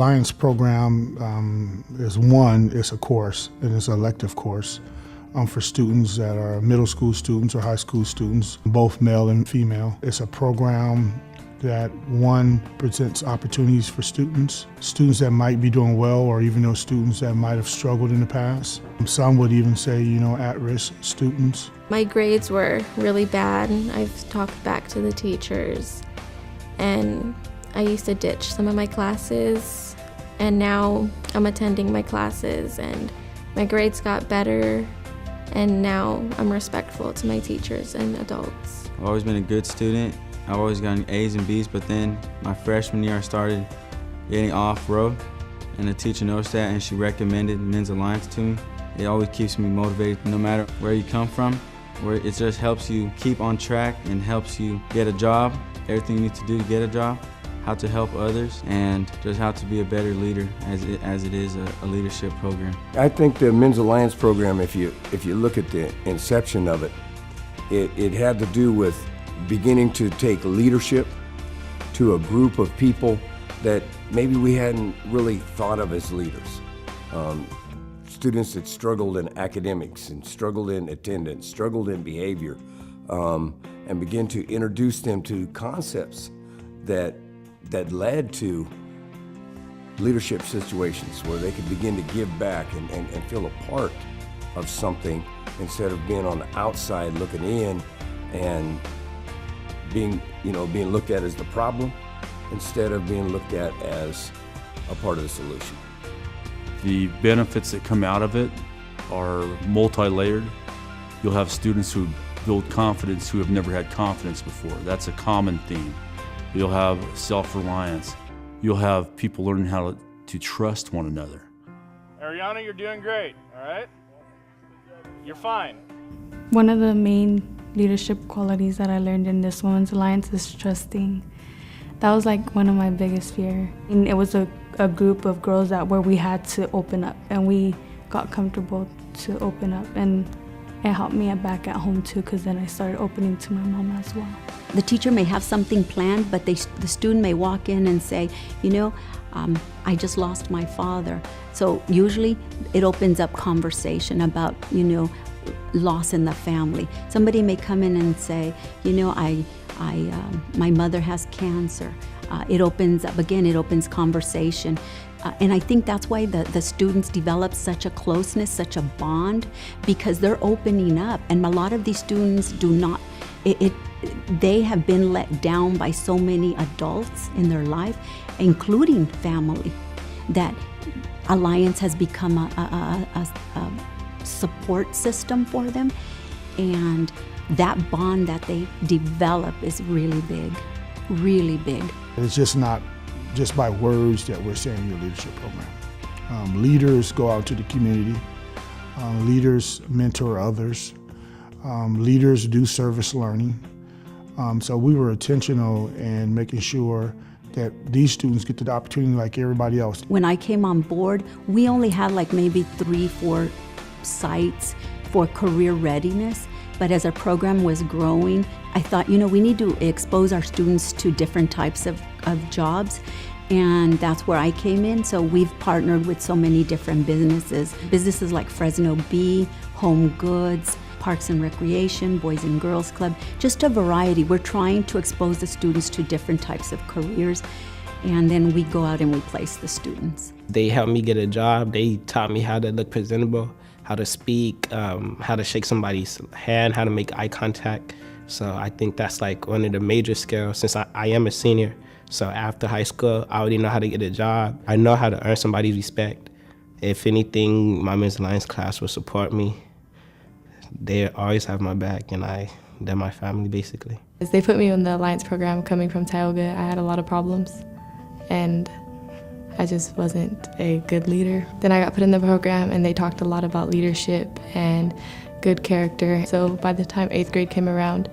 Alliance program is a course, and it's an elective course for students that are middle school students or high school students, both male and female. It's a program that presents opportunities for students that might be doing well, or even those students that might have struggled in the past. Some would even say, at-risk students. My grades were really bad. I've talked back to the teachers, and I used to ditch some of my classes, and now I'm attending my classes, and my grades got better, and now I'm respectful to my teachers and adults. I've always been a good student. I've always gotten A's and B's, but then my freshman year I started getting off road, and the teacher noticed that, and she recommended Men's Alliance to me. It always keeps me motivated, no matter where you come from, where it just helps you keep on track and helps you get a job, everything you need to do to get a job, how to help others, and just how to be a better leader, as it is a leadership program. I think the Men's Alliance program, if you look at the inception of it, it had to do with beginning to take leadership to a group of people that maybe we hadn't really thought of as leaders. Students that struggled in academics and struggled in attendance, struggled in behavior, and begin to introduce them to concepts that led to leadership situations where they could begin to give back and feel a part of something instead of being on the outside looking in and being looked at as the problem instead of being looked at as a part of the solution. The benefits that come out of it are multi-layered. You'll have students who build confidence who have never had confidence before. That's a common theme. You'll have self-reliance. You'll have people learning how to trust one another. Ariana, you're doing great, all right? You're fine. One of the main leadership qualities that I learned in this Women's Alliance is trusting. That was like one of my biggest fears. And it was a group of girls where we had to open up, and we got comfortable to open up, and it helped me back at home too, because then I started opening to my mom as well. The teacher may have something planned, but the student may walk in and say, I just lost my father. So usually it opens up conversation about, loss in the family. Somebody may come in and say, my mother has cancer. It opens conversation. And I think that's why the students develop such a closeness, such a bond, because they're opening up. And a lot of these students do not, they have been let down by so many adults in their life, including family, that Alliance has become a support system for them. And that bond that they develop is really big, really big. It's just not just by words that we're saying your leadership program. Leaders go out to the community. Leaders mentor others. Leaders do service learning. So we were intentional in making sure that these students get the opportunity like everybody else. When I came on board, we only had like maybe 3-4 sites for career readiness. But as our program was growing, I thought, we need to expose our students to different types of jobs. And that's where I came in. So we've partnered with so many different businesses like Fresno Bee, Home Goods, Parks and Recreation, Boys and Girls Club, just a variety. We're trying to expose the students to different types of careers, and then we go out and we place the students. They helped me get a job. They taught me how to look presentable, how to speak, how to shake somebody's hand, how to make eye contact. So I think that's like one of the major skills since I am a senior. So after high school, I already know how to get a job. I know how to earn somebody's respect. If anything, my Men's Alliance class will support me. They always have my back, and they're my family, basically. As they put me in the Alliance program coming from Tioga, I had a lot of problems, and I just wasn't a good leader. Then I got put in the program, and they talked a lot about leadership and good character. So by the time 8th grade came around,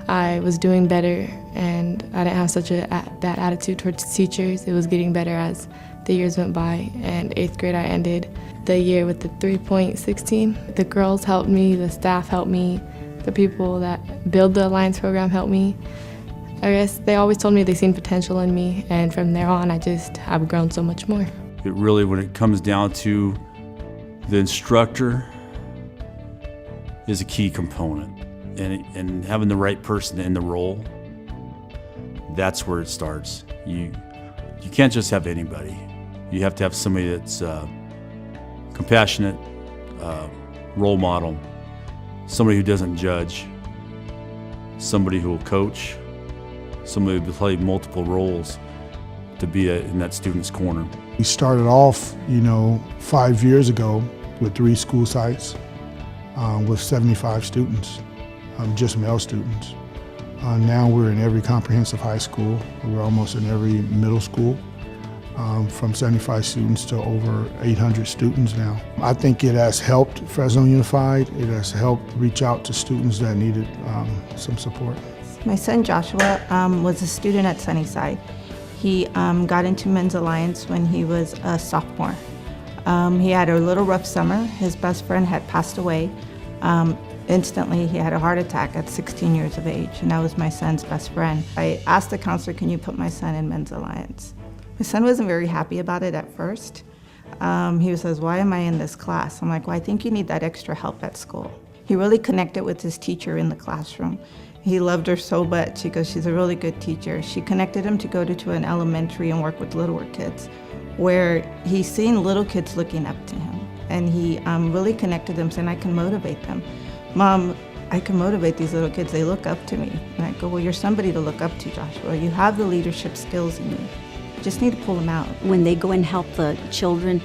I was doing better, and I didn't have such a bad attitude towards teachers. It was getting better as the years went by, and 8th grade I ended the year with the 3.16. The girls helped me, the staff helped me, the people that build the Alliance program helped me. I guess they always told me they seen potential in me, and from there on, I just have grown so much more. It really, when it comes down to the instructor, is a key component. And having the right person in the role, that's where it starts. You can't just have anybody. You have to have somebody that's compassionate, role model, somebody who doesn't judge, somebody who will coach, somebody who will play multiple roles to be in that student's corner. We started off, 5 years ago with 3 school sites with 75 students, just male students. Now we're in every comprehensive high school. We're almost in every middle school, from 75 students to over 800 students now. I think it has helped Fresno Unified. It has helped reach out to students that needed some support. My son Joshua was a student at Sunnyside. He got into Men's Alliance when he was a sophomore. He had a little rough summer. His best friend had passed away. Instantly, he had a heart attack at 16 years of age, and that was my son's best friend. I asked the counselor, can you put my son in Men's Alliance? My son wasn't very happy about it at first. He says, why am I in this class? I'm like, well, I think you need that extra help at school. He really connected with his teacher in the classroom. He loved her so much. He goes, she's a really good teacher. She connected him to go to an elementary and work with littler kids, where he's seen little kids looking up to him. And he really connected them, saying, I can motivate them. Mom, I can motivate these little kids. They look up to me. And I go, well, you're somebody to look up to, Joshua. You have the leadership skills in you. You just need to pull them out. When they go and help the children,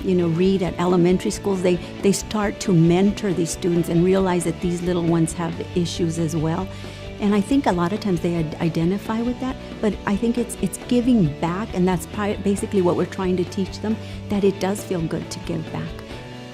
read at elementary schools, they start to mentor these students and realize that these little ones have issues as well. And I think a lot of times they identify with that, but I think it's giving back, and that's basically what we're trying to teach them, that it does feel good to give back.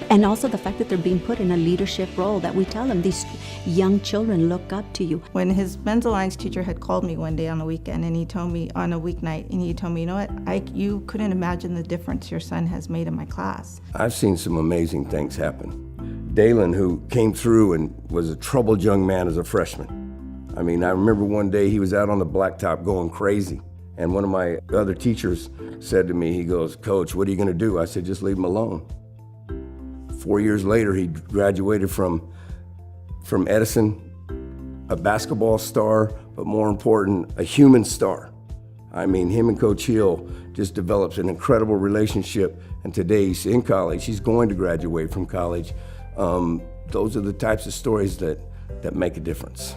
And also the fact that they're being put in a leadership role, that we tell them, these young children look up to you. When his Men's Alliance teacher had called me one day on a weekend, and he told me, on a weeknight, and he told me, you know what, you couldn't imagine the difference your son has made in my class. I've seen some amazing things happen. Dalen, who came through and was a troubled young man as a freshman. I remember one day he was out on the blacktop going crazy. And one of my other teachers said to me, he goes, Coach, what are you gonna do? I said, just leave him alone. 4 years later, he graduated from Edison, a basketball star, but more important, a human star. Him and Coach Hill just developed an incredible relationship, and today he's in college. He's going to graduate from college. Those are the types of stories that make a difference.